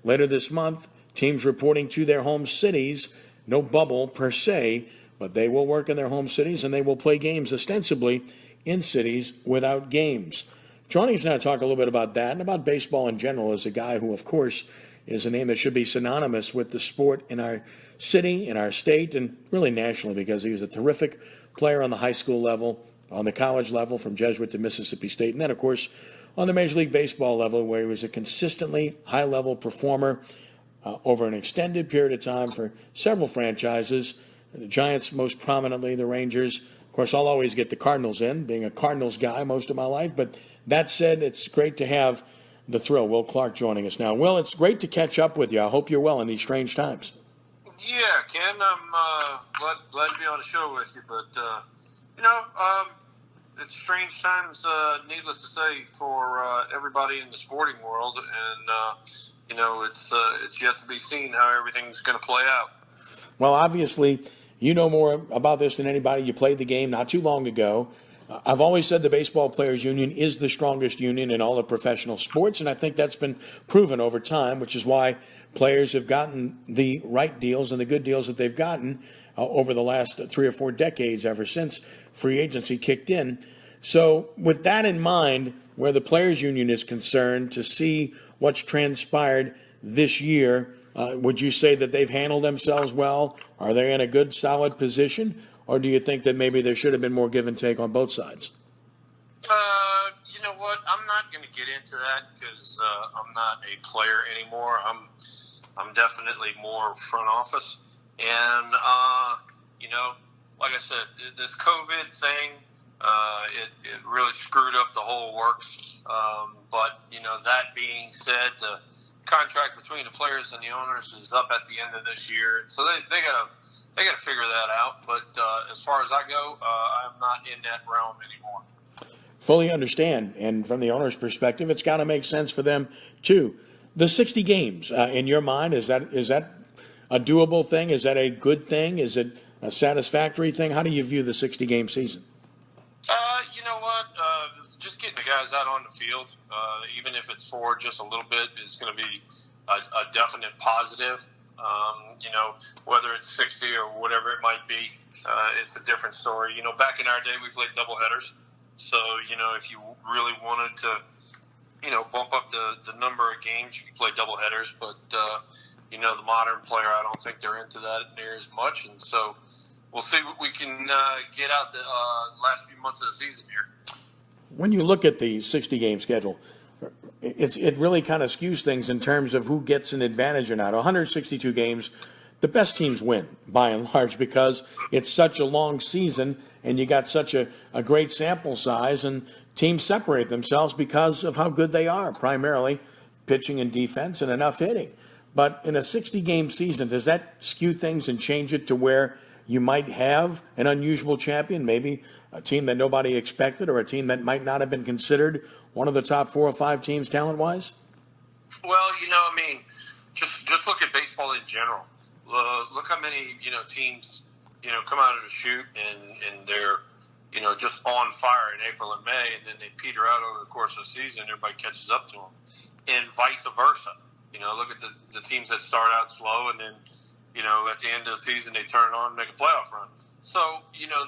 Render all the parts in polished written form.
later this month. Teams reporting to their home cities. No bubble per se, but they will work in their home cities and they will play games ostensibly in cities without games. Joining us now to talk a little bit about that and about baseball in general is a guy who, of course, is a name that should be synonymous with the sport in our city, in our state, and really nationally, because he was a terrific player on the high school level, on the college level, from Jesuit to Mississippi State, and then, of course, on the Major League Baseball level, where he was a consistently high-level performer over an extended period of time for several franchises, the Giants most prominently, the Rangers. Of course, I'll always get the Cardinals in, being a Cardinals guy most of my life, but that said, it's great to have the thrill. Will Clark joining us now. Will, it's great to catch up with you. I hope you're well in these strange times. Yeah, Ken, I'm glad to be on the show with you. But, it's strange times, needless to say, for everybody in the sporting world. And, it's yet to be seen how everything's going to play out. Well, obviously, you know more about this than anybody. You played the game not too long ago. I've always said the Baseball Players Union is the strongest union in all of professional sports, and I think that's been proven over time, which is why players have gotten the right deals and the good deals that they've gotten over the last 3 or 4 decades, ever since free agency kicked in. So with that in mind, where the Players Union is concerned, to see what's transpired this year, would you say that they've handled themselves well? Are they in a good, solid position? Or do you think that maybe there should have been more give and take on both sides? You know what? I'm not going to get into that because I'm not a player anymore. I'm definitely more front office. And, like I said, this COVID thing, it really screwed up the whole works. But, that being said, the contract between the players and the owners is up at the end of this year. So they got to figure that out. But as far as I go, I'm not in that realm anymore. Fully understand. And from the owner's perspective, it's got to make sense for them, too. The 60 games, in your mind, is that a doable thing? Is that a good thing? Is it a satisfactory thing? How do you view the 60-game season? You know what? Just getting the guys out on the field, even if it's for just a little bit, is going to be a definite positive. Whether it's 60 or whatever it might be, it's a different story. Back in our day, we played doubleheaders. So, if you really wanted to, bump up the number of games, you could play doubleheaders. But, the modern player, I don't think they're into that near as much. And so we'll see what we can get out the last few months of the season here. When you look at the 60-game schedule, it really kind of skews things in terms of who gets an advantage or not. 162 games, the best teams win, by and large, because it's such a long season and you got such a great sample size, and teams separate themselves because of how good they are, primarily pitching and defense and enough hitting. But in a 60-game season, does that skew things and change it to where you might have an unusual champion, maybe a team that nobody expected or a team that might not have been considered one of the top 4 or 5 teams talent-wise? Well, just look at baseball in general. Look how many, teams, come out of the chute and they're, just on fire in April and May, and then they peter out over the course of the season. Everybody catches up to them. And vice versa. Look at the teams that start out slow and then, at the end of the season they turn it on and make a playoff run. So,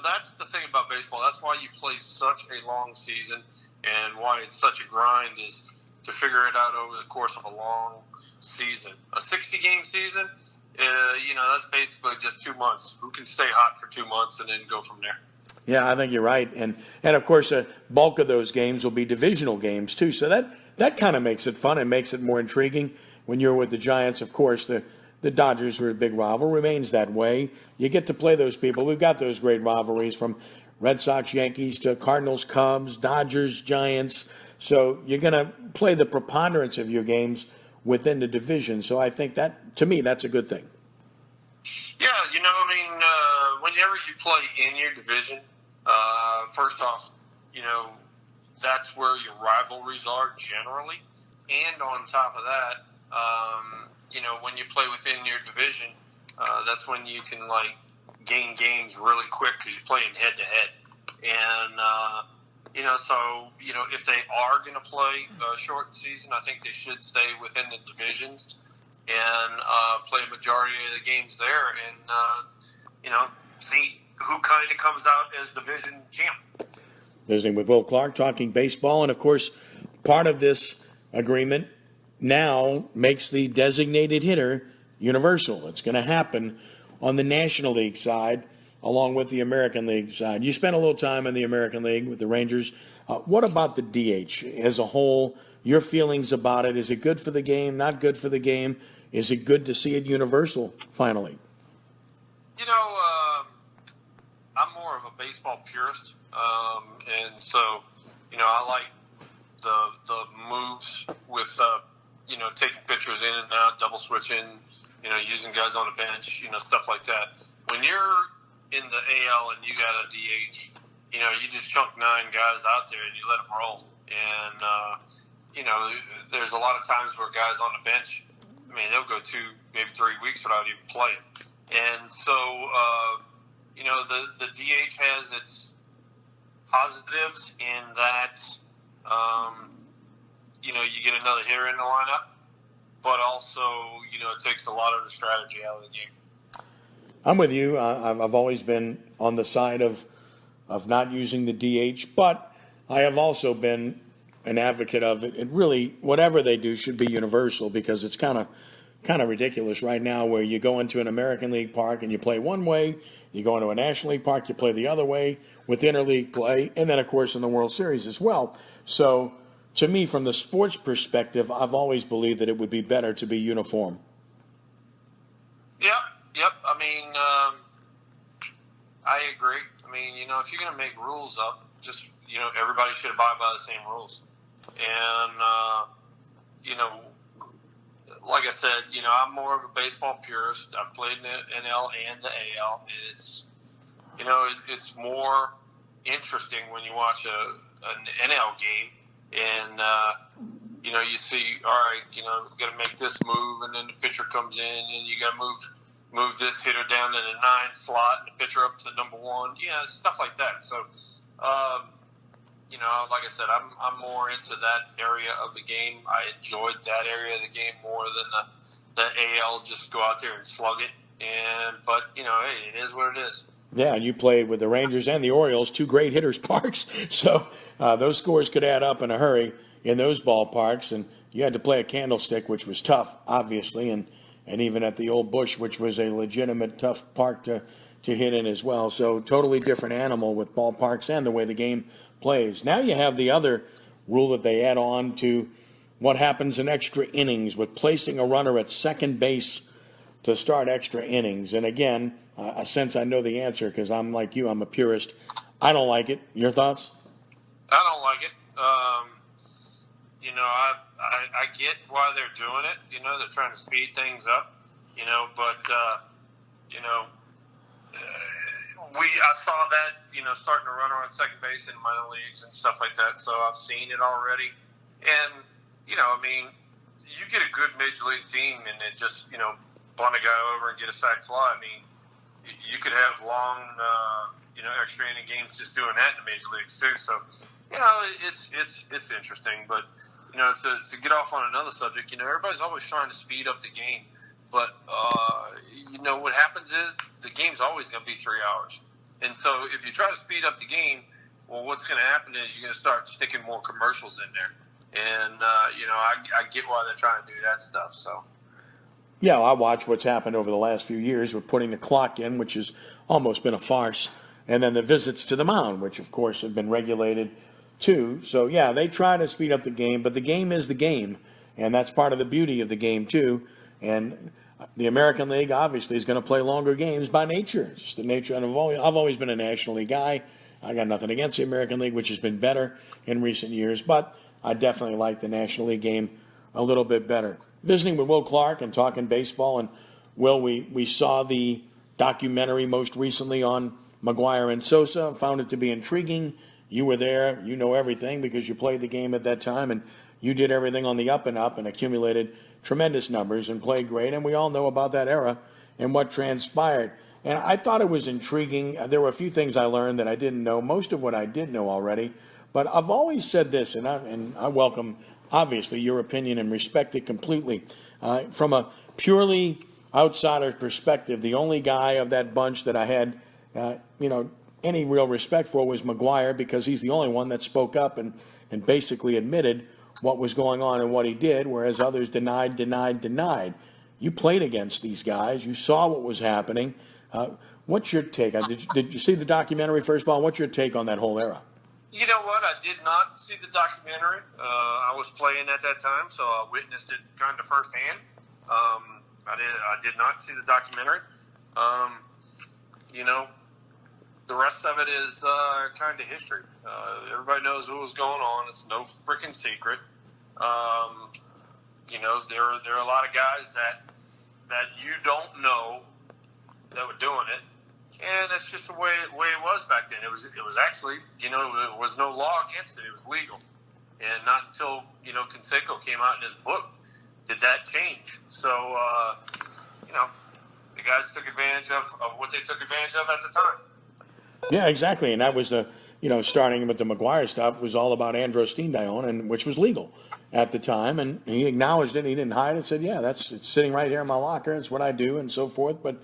that's the thing about baseball. That's why you play such a long season and why it's such a grind, is to figure it out over the course of a long season. A 60-game season, that's basically just 2 months. Who can stay hot for 2 months and then go from there? Yeah, I think you're right. And of course, a bulk of those games will be divisional games, too. So that kind of makes it fun and makes it more intriguing. When you're with the Giants, of course, the Dodgers are a big rival, remains that way. You get to play those people. We've got those great rivalries from Red Sox, Yankees to Cardinals, Cubs, Dodgers, Giants. So you're going to play the preponderance of your games within the division. So I think that, to me, that's a good thing. Yeah, whenever you play in your division, first off, that's where your rivalries are generally. And on top of that, when you play within your division, that's when you can, gain games really quick because you're playing head-to-head. And, if they are going to play a short season, I think they should stay within the divisions. and play a majority of the games there, and see who kind of comes out as division champ. Visiting with Will Clark, talking baseball, and of course, part of this agreement now makes the designated hitter universal. It's going to happen on the National League side along with the American League side. You spent a little time in the American League with the Rangers. What about the DH as a whole? Your feelings about it? Is it good for the game, not good for the game? Is it good to see it universal finally? I'm more of a baseball purist, and so, I like the moves with, taking pitchers in and out, double switching, using guys on the bench, stuff like that. When you're in the AL and you got a DH, you just chunk 9 guys out there and you let them roll. And, there's a lot of times where guys on the bench, they'll go 2, maybe 3 weeks without even playing. And so, the DH has its positives in that, you get another hitter in the lineup, but also, it takes a lot of the strategy out of the game. I'm with you. I've always been on the side of not using the DH, but I have also been an advocate of it. It really, whatever they do should be universal, because it's kind of ridiculous right now where you go into an American League park and you play one way, you go into a National League park, you play the other way with interleague play, and then, of course, in the World Series as well. So, to me, from the sports perspective, I've always believed that it would be better to be uniform. Yep. I agree. If you're going to make rules up, just, everybody should abide by the same rules. And, like I said, I'm more of a baseball purist. I've played in the NL and the AL. It's more interesting when you watch an NL game and, you see, all right, we got to make this move, and then the pitcher comes in, and you got to move this hitter down to the 9 slot and the pitcher up to number 1. Yeah, stuff like that. So, like I said, I'm more into that area of the game. I enjoyed that area of the game more than the AL. Just go out there and slug it. But hey, it is what it is. Yeah, and you played with the Rangers and the Orioles, 2 great hitters' parks. So those scores could add up in a hurry in those ballparks. And you had to play a Candlestick, which was tough, obviously, and even at the Old Bush, which was a legitimate tough park to hit in as well. So totally different animal with ballparks and the way the game plays. Now you have the other rule that they add on to what happens in extra innings with placing a runner at second base to start extra innings. And again, since I know the answer, because I'm like you, I'm a purist, I don't like it. Your thoughts? I don't like it. I get why they're doing it. They're trying to speed things up. But I saw that, starting to run on second base in minor leagues and stuff like that. So I've seen it already. And, you get a good major league team and it just, bunt a guy over and get a sac fly. You could have long, extra inning games just doing that in the major leagues too. So, it's interesting. But, to get off on another subject, everybody's always trying to speed up the game. But, what happens is the game's always going to be 3 hours. And so if you try to speed up the game, well, what's going to happen is you're going to start sticking more commercials in there. And, I get why they're trying to do that stuff. So. Yeah, I watch what's happened over the last few years with putting the clock in, which has almost been a farce, and then the visits to the mound, which, of course, have been regulated too. So, yeah, they try to speed up the game, but the game is the game, and that's part of the beauty of the game too. And the American League obviously is going to play longer games by nature. It's just the nature. And I've always been a National League guy. I got nothing against the American League, which has been better in recent years, but I definitely like the National League game a little bit better. Visiting with Will Clark and talking baseball. And, Will, we saw the documentary most recently on McGwire and Sosa, found it to be intriguing. You were there. You know everything because you played the game at that time, and you did everything on the up and up and accumulated tremendous numbers and played great. And we all know about that era and what transpired. And I thought it was intriguing. There were a few things I learned that I didn't know, most of what I did know already. But I've always said this, and I welcome, obviously, your opinion and respect it completely. From a purely outsider perspective, the only guy of that bunch that I had, any real respect for was McGwire, because he's the only one that spoke up and basically admitted what was going on and what he did, whereas others denied. You played against these guys. You saw what was happening. What's your take? Did you see the documentary, first of all? What's your take on that whole era? You know what? I did not see the documentary. I was playing at that time, so I witnessed it kind of firsthand. I did not see the documentary. The rest of it is kind of history. Everybody knows what was going on. It's no freaking secret. There are a lot of guys that you don't know that were doing it, and that's just the way it was back then. It was actually, there was no law against it. It was legal, and not until Canseco came out in his book did that change. So the guys took advantage of what they took advantage of at the time. Yeah, exactly, and that was starting with the McGwire stuff was all about androstenedione, and which was legal at the time, and he acknowledged it. He didn't hide it. Said, "Yeah, it's sitting right here in my locker. It's what I do," and so forth. But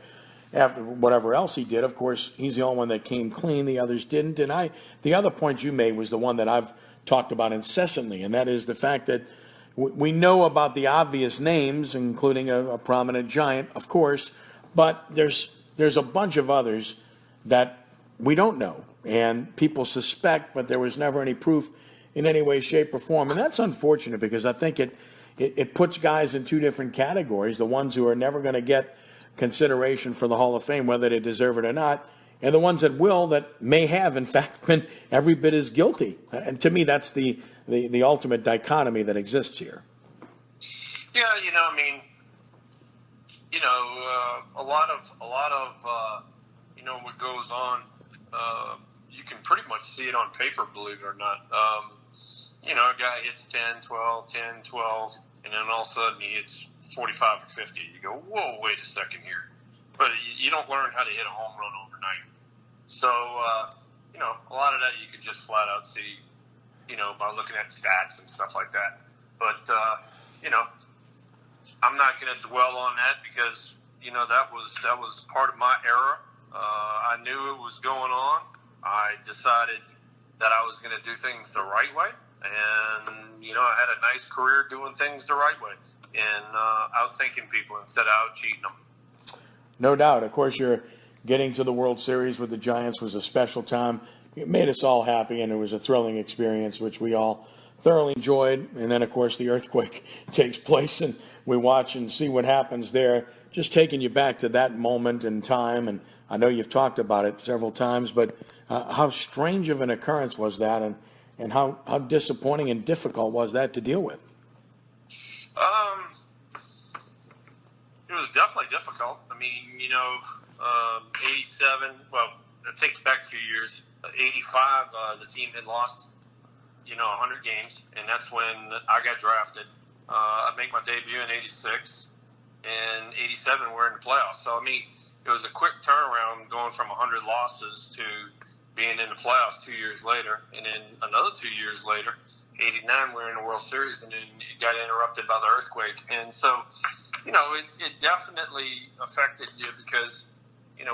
after whatever else he did, of course, he's the only one that came clean. The others didn't. And the other point you made was the one that I've talked about incessantly, and that is the fact that we know about the obvious names, including a prominent Giant, of course, but there's a bunch of others that we don't know, and people suspect, but there was never any proof in any way, shape, or form. And that's unfortunate, because I think it puts guys in two different categories: the ones who are never going to get consideration for the Hall of Fame, whether they deserve it or not, and the ones that will, that may have, in fact, been every bit as guilty. And to me, that's the ultimate dichotomy that exists here. Yeah, a lot of what goes on, you can pretty much see it on paper, believe it or not. A guy hits 10, 12, and then all of a sudden he hits 45 or 50. You go, whoa, wait a second here. But you don't learn how to hit a home run overnight. So, a lot of that you could just flat out see, by looking at stats and stuff like that. But, I'm not going to dwell on that, because, that was part of my era. I knew it was going on. I decided that I was going to do things the right way. And, I had a nice career doing things the right way and out-thinking people instead of out-cheating them. No doubt. Of course, you're getting to the World Series with the Giants was a special time. It made us all happy, and it was a thrilling experience, which we all thoroughly enjoyed. And then, of course, the earthquake takes place, and we watch and see what happens there. Just taking you back to that moment in time, and I know you've talked about it several times, but how strange of an occurrence was that, and how disappointing and difficult was that to deal with? It was definitely difficult. I mean, 87, well, it takes back a few years. 85, the team had lost, 100 games, and that's when I got drafted. I make my debut in 86, and 87 we're in the playoffs. So, it was a quick turnaround going from 100 losses to being in the playoffs 2 years later, and then another 2 years later, 89, we're in the World Series, and then it got interrupted by the earthquake. And so, it definitely affected you, because,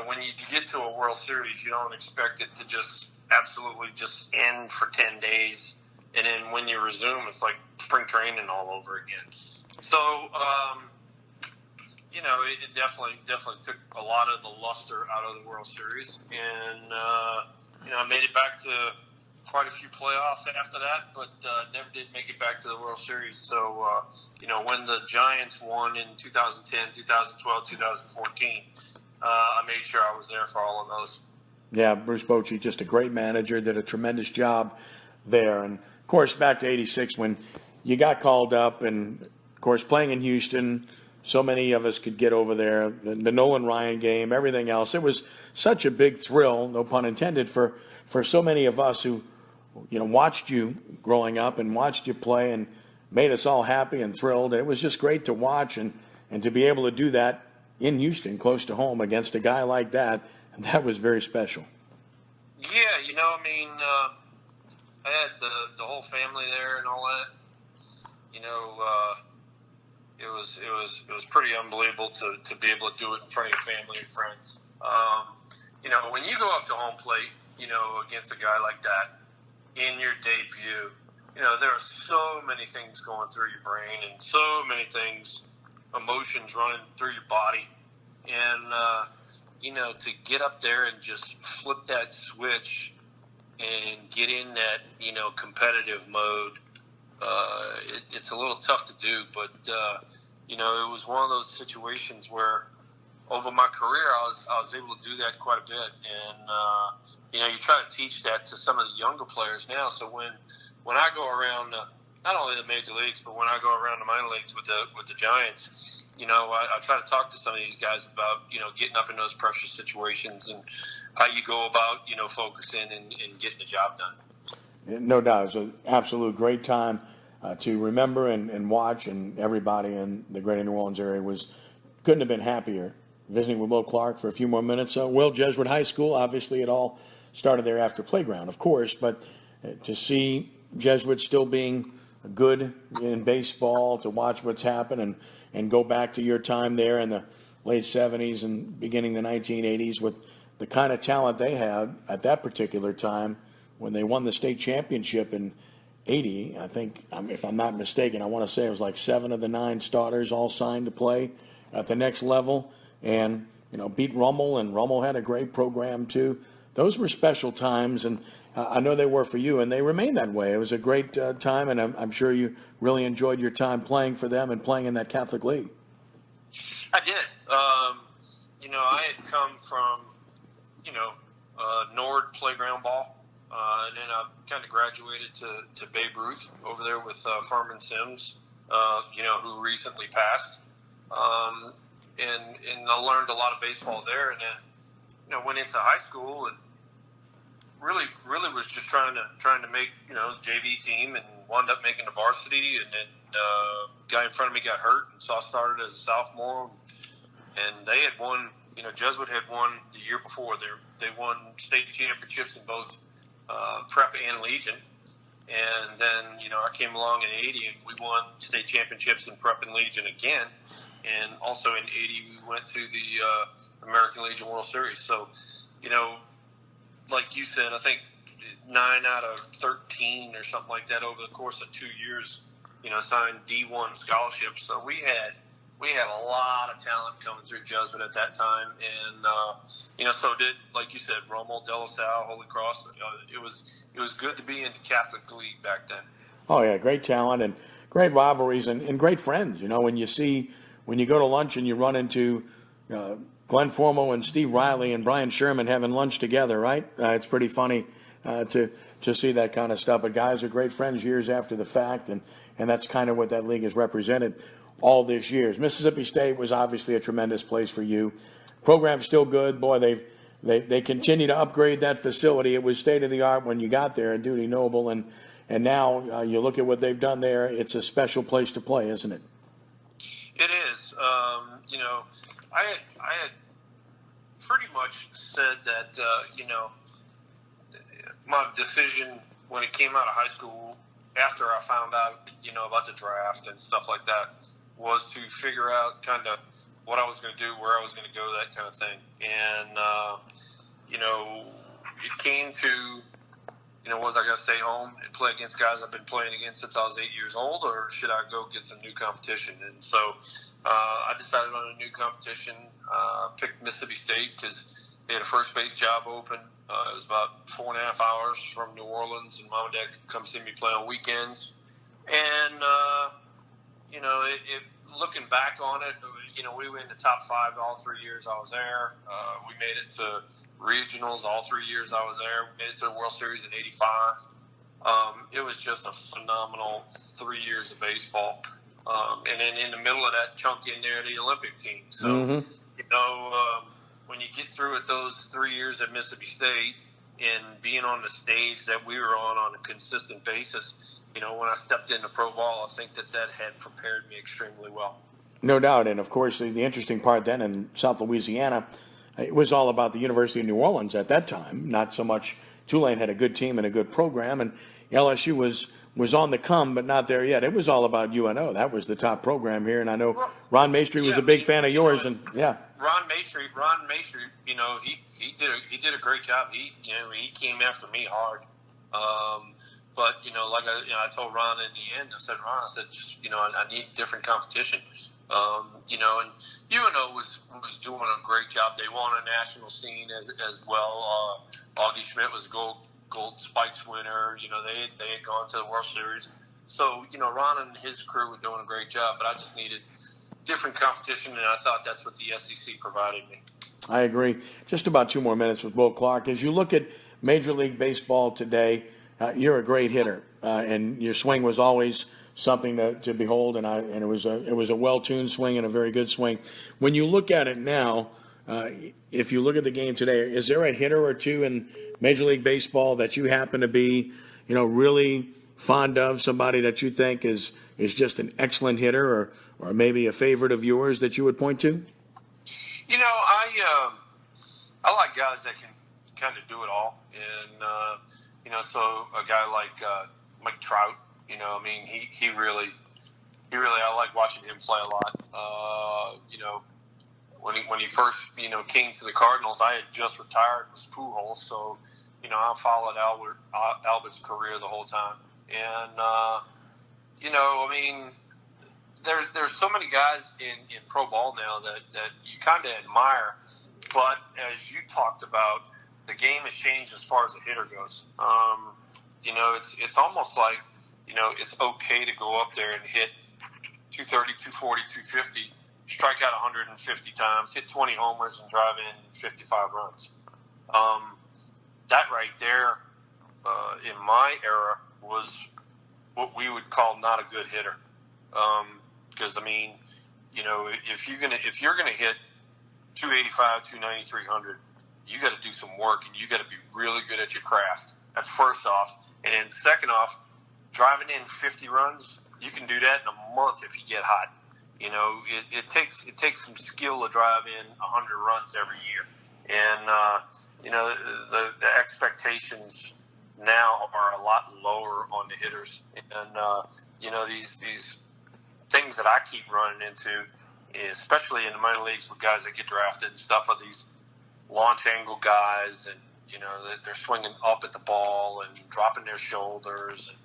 when you get to a World Series, you don't expect it to just absolutely just end for 10 days. And then when you resume, it's like spring training all over again. So, it definitely took a lot of the luster out of the World Series. And, I made it back to quite a few playoffs after that, but never did make it back to the World Series. So, when the Giants won in 2010, 2012, 2014, I made sure I was there for all of those. Yeah, Bruce Bochy, just a great manager, did a tremendous job there. And, of course, back to 86 when you got called up, and, of course, playing in Houston, so many of us could get over there, the Nolan Ryan game, everything else. It was such a big thrill, no pun intended, for so many of us who, watched you growing up and watched you play and made us all happy and thrilled. It was just great to watch and to be able to do that in Houston, close to home, against a guy like that. That was very special. Yeah, I had the whole family there and all that. it was pretty unbelievable to be able to do it in front of your family and friends. When you go up to home plate, against a guy like that in your debut, there are so many things going through your brain and so many things, emotions running through your body. And, to get up there and just flip that switch and get in that, competitive mode, it's a little tough to do. But, it was one of those situations where over my career, I was able to do that quite a bit. And, you try to teach that to some of the younger players now. So when I go around, not only the major leagues, but when I go around the minor leagues with the Giants, I try to talk to some of these guys about, getting up in those pressure situations and how you go about, focusing and getting the job done. No doubt. It was an absolute great time to remember and watch, and everybody in the greater New Orleans area couldn't have been happier visiting with Will Clark for a few more minutes. Will, Jesuit High School, obviously it all started there after playground, of course, but to see Jesuit still being good in baseball, to watch what's happened and go back to your time there in the late 70s and beginning the 1980s with the kind of talent they had at that particular time when they won the state championship in 80. I think, if I'm not mistaken, I want to say it was like 7 of the 9 starters all signed to play at the next level and, beat Rummel, and Rummel had a great program too. Those were special times, and I know they were for you, and they remain that way. It was a great time, and I'm sure you really enjoyed your time playing for them and playing in that Catholic League. I did. I had come from, Nord playground ball, and then I kind of graduated to Babe Ruth over there with Furman Sims, who recently passed. And I learned a lot of baseball there, and then, went into high school and really was just trying to make, JV team, and wound up making the varsity. And then guy in front of me got hurt, and so I started as a sophomore. And they had won, Jesuit had won the year before. They won state championships in both prep and Legion. And then, I came along in 80 and we won state championships in prep and Legion again. And also in 80, we went to the American Legion World Series. So, like you said, I think 9 out of 13 or something like that over the course of 2 years, signed D1 scholarships. So we had a lot of talent coming through Jesuit at that time. And, so did, like you said, Rommel, De La Salle, Holy Cross. It was good to be in the Catholic League back then. Oh, yeah, great talent and great rivalries and great friends. When you go to lunch and you run into Glenn Formo and Steve Riley and Brian Sherman having lunch together, right? It's pretty funny to see that kind of stuff. But guys are great friends years after the fact, and that's kind of what that league has represented all these years. Mississippi State was obviously a tremendous place for you. Program's still good. Boy, they continue to upgrade that facility. It was state-of-the-art when you got there at Dudy Noble, and now you look at what they've done there. It's a special place to play, isn't it? It is. I had pretty much said that, my decision when it came out of high school, after I found out, about the draft and stuff like that, was to figure out kind of what I was going to do, where I was going to go, that kind of thing. And, it came to, was I going to stay home and play against guys I've been playing against since I was 8 years old, or should I go get some new competition? And so I decided on a new competition, picked Mississippi State because they had a first base job open. It was about 4.5 hours from New Orleans, and Mom and Dad could come see me play on weekends. And, looking back on it, we were in the top 5 all 3 years I was there. We made it to regionals all 3 years I was there. We made it to the World Series in 85. It was just a phenomenal 3 years of baseball. And then in the middle of that chunk in there, the Olympic team. So, when you get through it those 3 years at Mississippi State and being on the stage that we were on a consistent basis, when I stepped into pro ball, I think that had prepared me extremely well. No doubt. And, of course, the interesting part then in South Louisiana, it was all about the University of New Orleans at that time. Not so much Tulane had a good team and a good program, and LSU was was on the come, but not there yet. It was all about UNO. That was the top program here, and I know Ron Maestri was a big fan of yours, and yeah. Ron Maestri, he did a great job. He came after me hard. But I told Ron in the end, I said, just I need different competition. And UNO was doing a great job. They won a national scene as well. Augie Schmidt was a gold spikes winner. They had gone to the World Series. So, Ron and his crew were doing a great job, but I just needed different competition, and I thought that's what the SEC provided me. I agree. Just about 2 more minutes with Will Clark. As you look at Major League Baseball today, you're a great hitter, and your swing was always something to behold, and it was a well-tuned swing and a very good swing. When you look at it now, if you look at the game today, is there a hitter or two in Major League Baseball that you happen to be, really fond of? Somebody that you think is just an excellent hitter, or maybe a favorite of yours that you would point to? I like guys that can kind of do it all, and so a guy like Mike Trout, he really I like watching him play a lot. When he first came to the Cardinals, I had just retired, was Pujols, so I followed Albert's career the whole time, and there's so many guys in pro ball now that you kind of admire, but as you talked about, the game has changed as far as the hitter goes. It's almost like it's okay to go up there and hit 230, 240, 250, strike out 150 times, hit 20 homers, and drive in 55 runs. That right there, in my era, was what we would call not a good hitter. Because if you're gonna hit 285, 290, 300, you got to do some work, and you got to be really good at your craft. That's first off, and then second off, driving in 50 runs, you can do that in a month if you get hot. It takes some skill to drive in 100 runs every year, and the expectations now are a lot lower on the hitters, and these things that I keep running into, especially in the minor leagues with guys that get drafted and stuff, are these launch angle guys, and they're swinging up at the ball and dropping their shoulders, and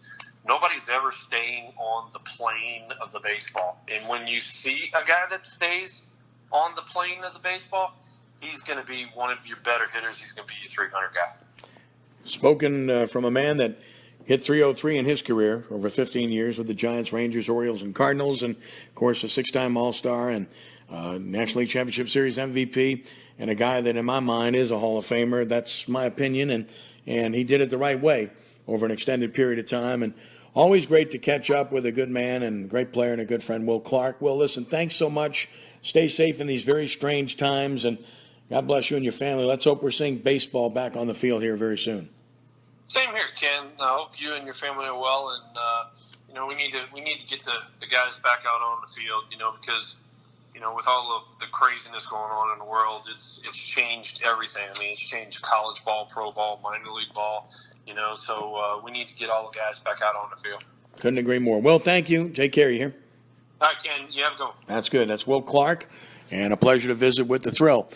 nobody's ever staying on the plane of the baseball. And when you see a guy that stays on the plane of the baseball, he's going to be one of your better hitters. He's going to be your 300 guy. Spoken from a man that hit 303 in his career over 15 years with the Giants, Rangers, Orioles, and Cardinals, and, of course, a 6-time All-Star and National League Championship Series MVP, and a guy that, in my mind, is a Hall of Famer. That's my opinion, and he did it the right way over an extended period of time. And always great to catch up with a good man and great player and a good friend, Will Clark. Will, listen, thanks so much. Stay safe in these very strange times, and God bless you and your family. Let's hope we're seeing baseball back on the field here very soon. Same here, Ken. I hope you and your family are well, and we need to get the guys back out on the field, because with all of the craziness going on in the world, it's changed everything. It's changed college ball, pro ball, minor league ball, so we need to get all the guys back out on the field. Couldn't agree more. Will, thank you. Take care. You here? All right, Ken. You have a go. That's good. That's Will Clark, and a pleasure to visit with The Thrill.